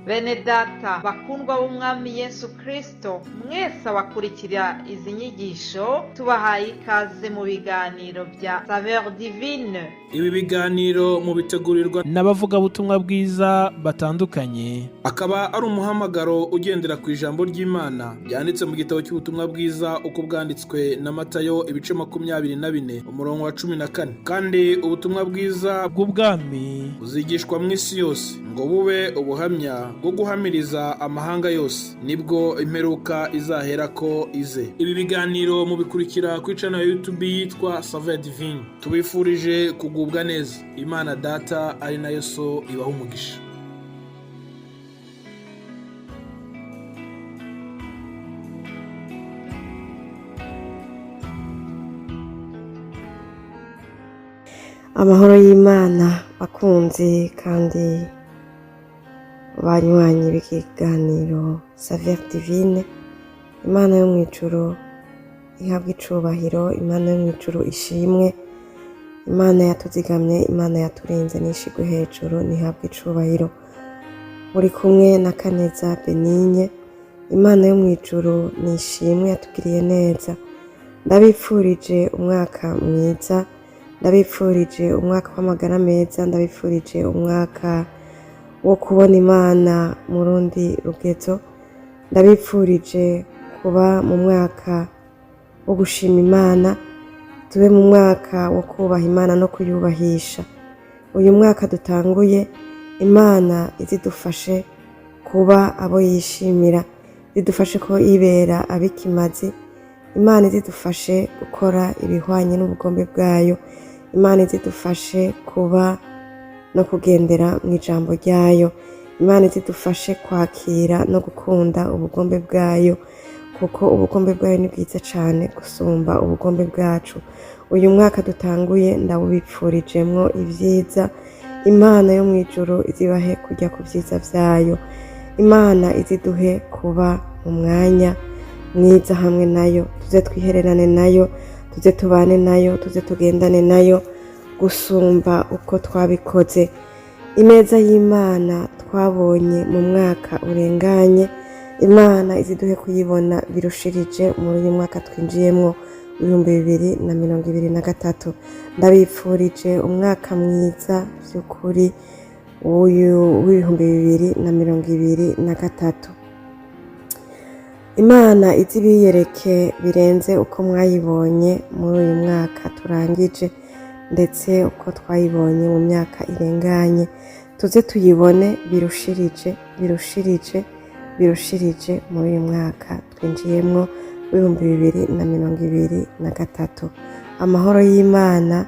Bene data bakundwa b'umwami Yesu Kristo, mwese abakurikira izi nyigisho tubahaye ikaze mu biganiro bya Saveur Divine. Ibi biganiro mu bitegurirwa n'abavugabutumwa bwiza batandukanye, akaba ari umuhamagaro ugendera ku ijambo ry'Imana byanditse mu gitabo cy'ubutumwa bwiza uko bwanditswe na Matayo ibice 24 umurongo wa 14. Kandi ubutumwa bwiza bw'ubwami buzigishwa mu isi yose ngo bube ubuhamya bwo guhamiriza amahanga yose, nibwo imperuka izahera ko ize. Ibi biganiro mubikurikira ku channel ya YouTube yitwa Saveur Divine. Tubifurije kugubwa neza. Imana Data ari nayo So ibaha umugisha. Amahoro y'Imana bakunzi kandi banywanyi b'ikiganiro Saveur Divine. Imana yo mw'ijuru ihabwa icubahiro, Imana yo mw'ijuru ishimwe, Imana yatuzigamye, Imana yaturinze nishigwe hejuru nihabwa icubahiro. Muri kumwe na Kaneza Benigne. Imana yo mw'ijuru nishimwe yatugiriye neza. Ndabipfurije umwaka mwiza, ndabipfurije umwaka w'amagara meza, ndabipfurije umwaka wo kubona Imana mu rundi rugezo, ndabipfurije kuba mu mwaka wo gushima Imana, tube mu mwaka wo kubaha Imana no kuyubahisha. Uyu mwaka dutanguye, Imana izidufashe kuba abo yishimira, izidufashe ko ibera abikimazi, Imana izidufashe gukora ibihwanye n'ubugombe bwayo, Imana izidufashe kuba no kugendera mu ijambo ryayo, Imana izidufashe kwakira no gukunda ubugombe bwayo, kuko ubugombe bwayo ni bwiza cyane gusumba ubugombe bwacu. Uyu mwaka dutanguye ndawubipfurijemwo ibyiza. Imana yo mw'ijuru izibahe kujya ku byiza byayo, Imana iziduhe kuba mu mwanya mwiza hamwe nayo, tuze twihererane nayo, tuze tubane nayo, tuze tugendane nayo gusumba uko twabikoze. Ineza y'Imana twabonye mu mwaka urenganye, Imana iziduhe kuyibona birushirije muri uyu mwaka twinjiyemwo 2023. Ndabipfurije umwaka mwiza by'ukuri w'2023. Imana izibiyereke birenze uko mwayibonye muri uyu mwaka turangije, ndetse uko twayibonye mu myaka irenganye, tuze tuyibone birushirije muri uyu mwaka twinjiyemwo 2023. Amahoro y'Imana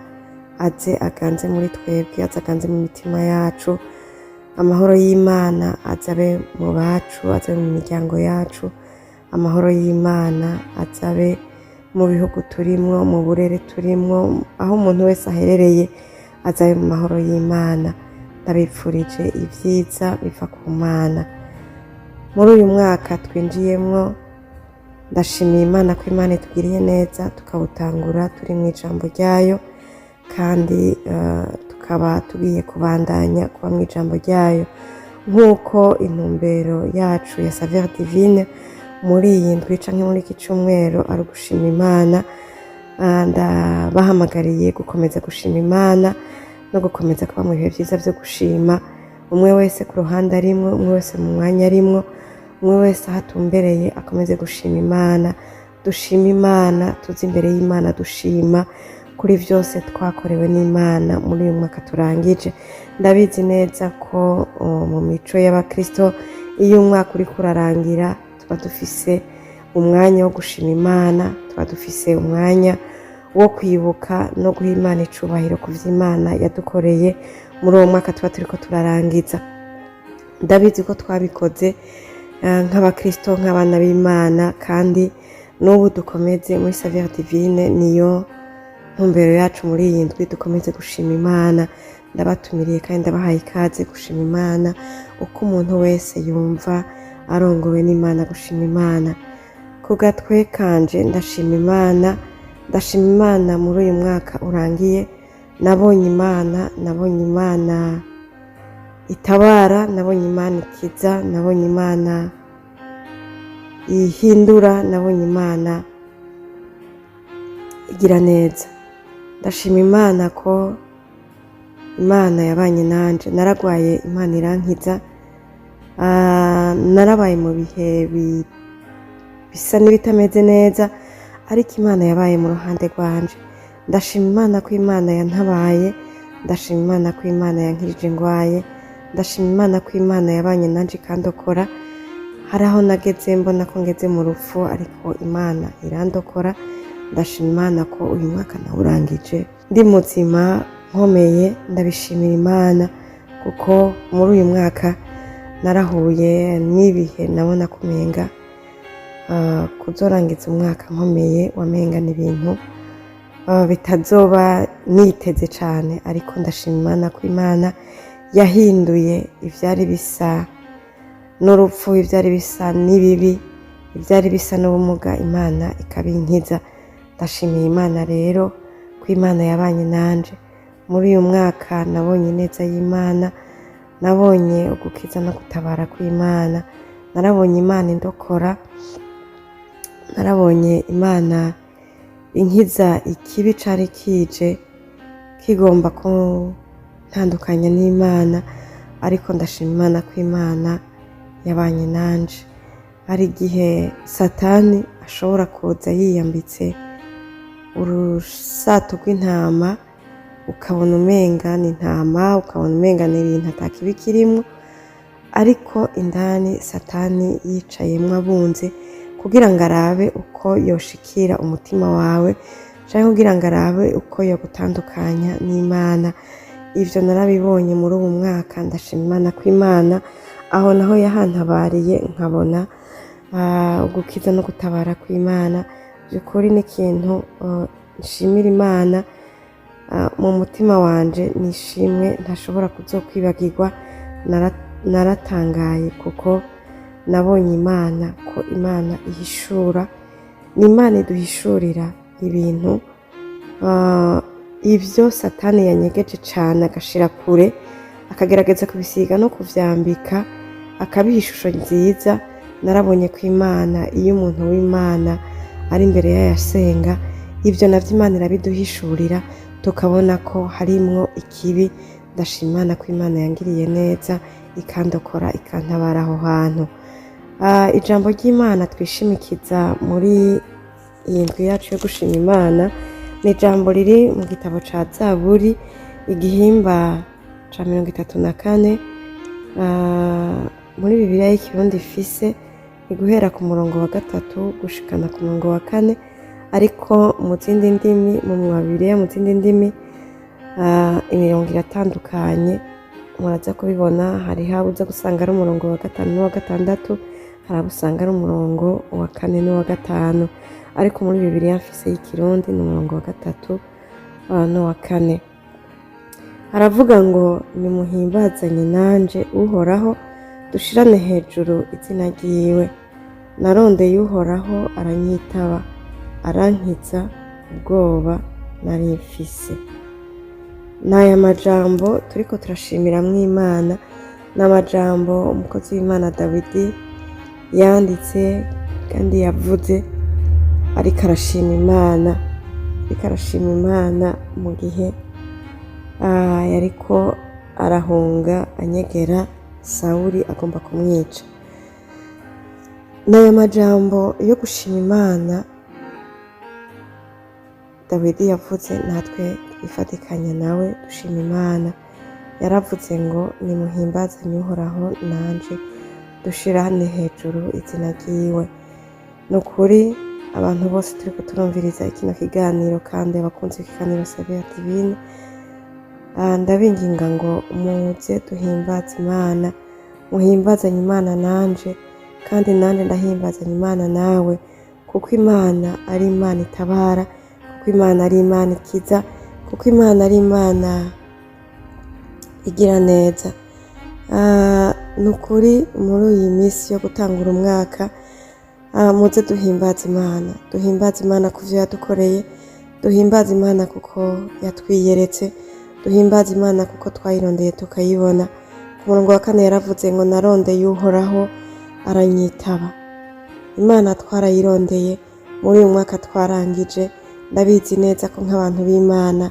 aze aganze muri twebwe, aze aganze mu mitima yacu. Amahoro y'Imana azabe mu bacu, azabe mu miryango yacu. Amahoro y'Imana azabe mu bihugu turimwo, mu burere turimwo, aho umuntu wese aherereye azabe mu mahoro y'Imana. Ndabipfurije ibyiza biva ku Mana. Muri uyu mwaka twinjiyemwo, ndashimiye Imana ko Imana itugiriye neza tukawutangura turi mu ijambo ryayo, kandi tukaba tugiye kubandanya kuba mu ijambo ryayo, nk'uko intumbero yacu ya Saveur Divine muri iyi ndwi canke muri iki cyumweru ari gushima Imana. Ndabahamagariye gukomeza gushima Imana no gukomeza kuba mu bihe byiza byo gushima, umwe wese ku ruhande arimwo, umwe wese mu mwanya arimwo, umwe wese ahatumbereye akomeze gushima Imana. Dushima Imana, tuzi imbere y'Imana dushima kuri byose twakorewe n'Imana muri uyu mwaka turangije. Ndabizi neza ko mu mico y'abakristo iyo umwaka uri kurarangira tuba dufise umwanya wo gushima Imana, tuba dufise umwanya wo kwibuka no guha Imana icubahiro ku vy'Imana yadukoreye muri uwo mwaka tuba turiko turarangiza. Ndabizi ko twabikoze nk'abakristo, nk'abana b'Imana, kandi n'ubu dukomeze muri Saveur Divine. Niyo ntumbero yacu muri iyi ndwi, dukomeze gushima Imana. Ndabatumiriye kandi ndabahaye ikaze gushima Imana uko umuntu wese yumva arongowe n'Imana gushima Imana. Ku gatwe kanje ndashima Imana, ndashima Imana muri uyu mwaka urangiye. Nabonye Imana itabara, nabonye imana ikiza, nabonye imana ihindura, nabonye imana igira neza. Ndashima imana ko imana yabanye nanje. Naragwaye imana irankiza, narabaye mu bihe bisa n'ibitameze neza, ariko imana yabaye mu ruhande rwanje. Ndashima imana ko imana yantabaye, ndashima imana ko imana yankirije ngwaye, ndashima imana ko imana yabanye nanje ikandokora. Hari aho nageze mbona ko ngeze mu rupfu, ariko imana irandokora. Ndashima imana ko uyu mwaka nawurangije ndi muzima nkomeye. Ndabishimira imana kuko muri uyu mwaka narahuye n'ibihe nabona kumenga kuzorangiza umwaka nkomeye, wamenga n'ibintu bitazoba niteze cyane, ariko ndashima imana ko imana yahinduye ivyari bisa n'urupfu, ivyari bisa n'ibibi, ivyari bisa n'ubumuga, imana ikabinkiza. Ndashimiye imana rero ko imana yabanye nanje muri uyu mwaka. Nabonye neza y'imana, nabonye ugukiza no gutabara kw'imana, narabonye imana indokora, narabonye imana inkiza ikibi cari kije kigomba kuntandukanya n'imana, ariko ndashima imana ko imana yabanye nanje. Hari igihe satani ashobora kuza yiyambitse urusato rw'intama, ukabona umenga ni intama, ukabona umenga ni ibintu atakibi kirimwo, ariko indani satani yicayemwo abunze kugira ngo arabe uko yoshikira umutima wawe, canke kugira ngo arabe uko yogutandukanya n'imana. Ivyo narabibonye muri ubu mwaka. Ndashima imana ko imana aho naho yahantabariye, nkabona ugukiza no gutabara kw'imana. Byukuri ni ikintu nshimira imana mu mutima wanje, nishimwe ntashobora kuzokwibagirwa. Naratangaye kuko nabonye imana ko imana ihishura, ni imana iduhishurira ibintu ivyo satani yanyegeje cane agashira kure, akagerageza kubisiga no kuvyambika, akabiha ishusho nziza. Narabonye ko imana, iyo umuntu w'imana ari imbere y'ayasenga, ivyo navyo imana irabiduhishurira, tukabona ko harimwo ikibi. Ndashima imana ko imana yangiriye neza, ikandokora, ikantabara aho hantu. Ijambo ry'imana twishimikiza muri iyi ndwi yacu yo gushima imana ni ijambo riri mu gitabo ca Zaburi, igihimba ca 34 muri Bibiliya y'ikirundi ifise, iguhera ku murongo wa 3 gushikana ku murongo wa 4, ariko mu zindi ndimi, mu Bibiliya mu zindi ndimi imirongo iratandukanye, muraza kubibona. Hari aho uza gusanga ari umurongo wa 5 n'uwa 6, hari aho usanga ari umurongo wa 4 n'uwa 5, ariko muri Bibiliya mfise y'ikirundi ni umurongo wa 3 n'uwa 4. Haravuga ngo nimuhimbazanye nanje uhoraho, dushirane hejuru izina ryiwe. Narondeye uhoraho aranyitaba, arankiza ubwoba nari mfise. N'aya majambo turiko turashimiramwo imana, n'amajambo umukozi w'imana Dawidi yanditse kandi yavuze, ariko arashima imana mu gihe yariko arahunga anyegera Sawuli agomba kumwica. N'aya majambo yo gushima imana Dawidi yavuze, natwe twifatikanya nawe dushima imana. Yaravuze ngo nimuhimbazanye uhoraho nanje dushirane hejuru izina ryiwe. Nukuri abantu bose turiko turumviriza kino kiganiro, kandi abakunzi b'ikiganiro Saveur Divine, ndabinginga ngo muze duhimbaze imana, muhimbazanye imana nanje, kandi nanje ndahimbazanye imana nawe, kuko imana ari imana itabara, kuko imana ari imana ikiza, kuko imana ari imana igira neza. Nukuri muri iyi minsi yo gutangura umwaka, muze duhimbaze imana kuvyo yadukoreye, duhimbaze imana kuko yatwiyeretse, duhimbaze imana kuko twayirondeye tukayibona, murongo wa 4 yaravuze ngo narondeye uhoraho aranyitaba. Imana twarayirondeye muri uyu mwaka twarangije. Ndabizi neza ko nk'abantu b'Imana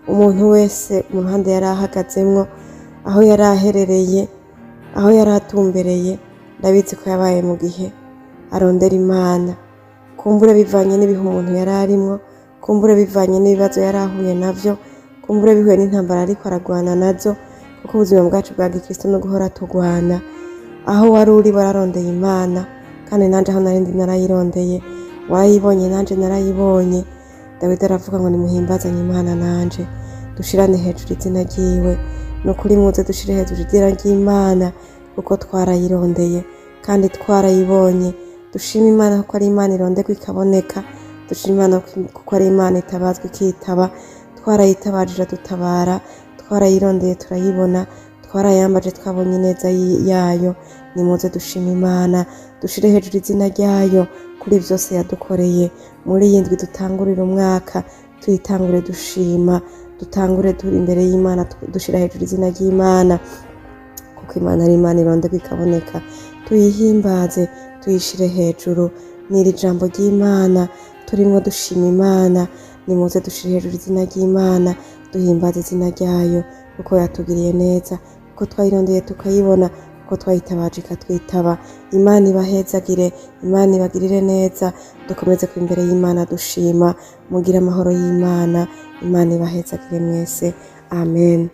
umuntu wese mu ruhande yari ahagazemwo, aho yari aherereye, aho yari atumbereye, ndabizi ko yabaye mu gihe arondera Imana. Kumbure bivanye n'ibihe umuntu yari arimwo, kumbure bivanye n'ibibazo yari ahuye navyo, kumbure bihuye n'intambara ariko aragwana nazo, kuko ubuzima bwacu bwa gikristo no guhora tugwana. Aho wari uri wararondeye Imana, kandi nanje aho narindi narayirondeye. Warayibonye nanje narayibonye. Dawidi aravuga ngo nimuhimbazanye Imana nanje, dushirane hejuru izina ryiwe. Nukuri muze dushire hejuru izina ry'Imana, kuko twarayirondeye kandi twarayibonye. Dushima Imana kuko ari Imana ironderwa ikaboneka. Dushima Imana kuko ari Imana itabazwa ikitaba. Twarayitabajije dutabara, twarayirondeye turayibona, twarayambaje twabonye neza yayo. Nimuze dushima Imana, dushire hejuru izina ryayo kuri byose yadukoreye. Muri iyi ndwi dutangurira umwaka, tuyitangure dushima, dutangure turi imbere y'Imana, dushira hejuru izina ry'Imana, kuko Imana ari Imana ironderwa ikaboneka. Tuyihimbaze, tuyishire hejuru. N'iri jambo ry'Imana turimwo dushima Imana. Nimuze dushire hejuru izina ry'Imana, duhimbaze izina ryayo, kuko yatugiriye neza, kuko twayirondeye tukayibona, kuko twayitabaje ikatwitaba. Imana ibahezagire, Imana ibagirire neza. Dukomeze kuba imbere y'Imana dushima. Mugire amahoro y'Imana. Imana ibahezagire mwese. Amen.